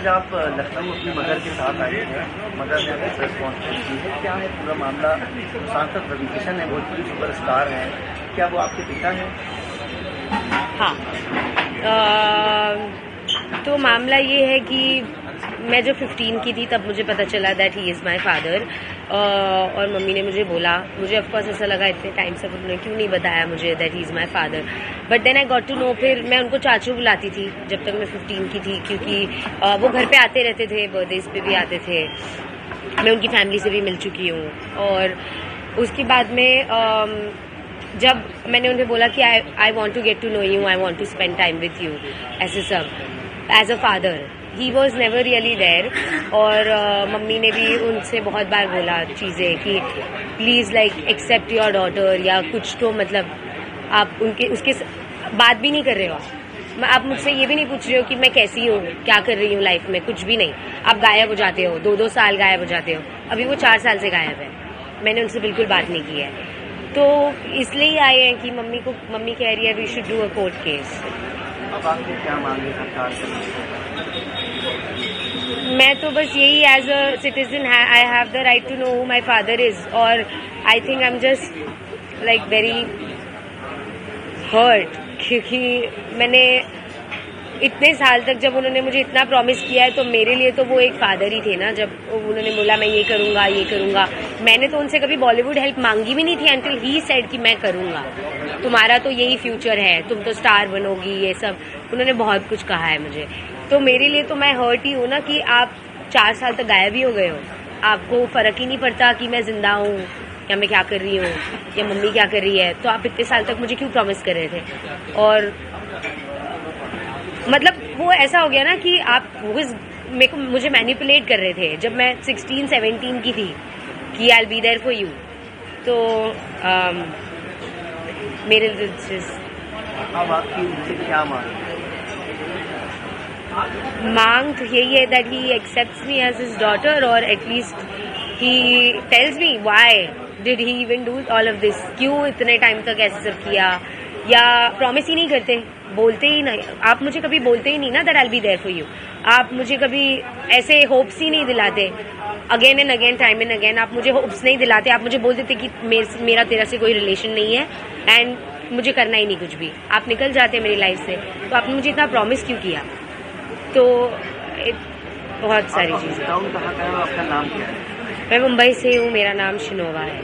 आज आप लखनऊ अपनी मदर के साथ आए हैं, मदर ने रिस्पॉन्सिबिलिटी दी है, क्या है पूरा मामला? सांसद रवि किशन है, भोजपुरी सुपरस्टार हैं, क्या वो आपके पिता हैं? हाँ, तो मामला ये है कि मैं जब 15 की थी तब मुझे पता चला that he is my father, और मम्मी ने मुझे बोला, मुझे ऑफकोर्स ऐसा लगा इतने टाइम से उन्होंने क्यों नहीं बताया मुझे that he is my father, but then I got to know. फिर मैं उनको चाचू बुलाती थी जब तक मैं 15 की थी, क्योंकि वो घर पे आते रहते थे, बर्थडेज पे भी आते थे, मैं उनकी फैमिली से भी मिल चुकी हूँ। और उसके बाद में जब मैंने उन्हें बोला कि I want to get to know you, I want to spend time with you, ऐसे सब as a father, he was never really there. और मम्मी ने भी उनसे बहुत बार बोला चीज़ें कि please like accept your daughter, या कुछ तो मतलब आप उसके बात भी नहीं कर रहे हो, आप मुझसे ये भी नहीं पूछ रहे हो कि मैं कैसी हूँ, क्या कर रही हूँ लाइफ में, कुछ भी नहीं। आप गायब हो जाते हो, 2-2 साल गायब हो जाते हो। अभी वो 4 साल से गायब है, मैंने उनसे बिल्कुल बात नहीं की है। तो इसलिए आए हैं कि मम्मी कह रही है we should do a court case. अब आपको क्या मांगे सरकार से? मैं तो बस यही, as a citizen I have the right to know who my father is, और I think I am just like very hurt, क्योंकि मैंने इतने साल तक, जब उन्होंने मुझे इतना प्रॉमिस किया है, तो मेरे लिए तो वो एक फादर ही थे ना। जब उन्होंने बोला मैं ये करूँगा, मैंने तो उनसे कभी बॉलीवुड हेल्प मांगी भी नहीं थी अंटिल ही सेड कि मैं करूँगा, तुम्हारा तो यही फ्यूचर है, तुम तो स्टार बनोगी, ये सब उन्होंने बहुत कुछ कहा है मुझे। तो मेरे लिए तो मैं हर्ट ही हूँ ना कि आप 4 साल तक गायब ही हो गए हो, आपको फ़र्क ही नहीं पड़ता कि मैं जिंदा हूँ या मैं क्या कर रही हूँ या मम्मी क्या कर रही है। तो आप इतने साल तक मुझे क्यों प्रॉमिस कर रहे थे? और मतलब वो ऐसा हो गया ना कि आप मुझे मैनिपुलेट कर रहे थे जब मैं 16-17 की थी कि I will be there for you. तो मेरे अब आपकी उनसे क्या मांग तो यही है that he accepts me as his daughter, और at least he tells me why did he even do all of this, क्यों इतने टाइम तक ऐसे सब किया, या प्रॉमिस ही नहीं करते, बोलते ही नहीं। आप मुझे कभी बोलते ही नहीं ना that I will be there for you, आप मुझे कभी ऐसे होप्स ही नहीं दिलाते, again and again, time and again आप मुझे होप्स नहीं दिलाते। आप मुझे बोल देते कि मेरा तेरा से कोई रिलेशन नहीं है एंड मुझे करना ही नहीं कुछ भी, आप निकल जाते मेरी लाइफ से। तो आपने मुझे इतना प्रॉमिस क्यों किया? तो बहुत सारी चीज़ें। आपका नाम क्या है? मैं मुंबई से हूँ, मेरा नाम शिनोवा है।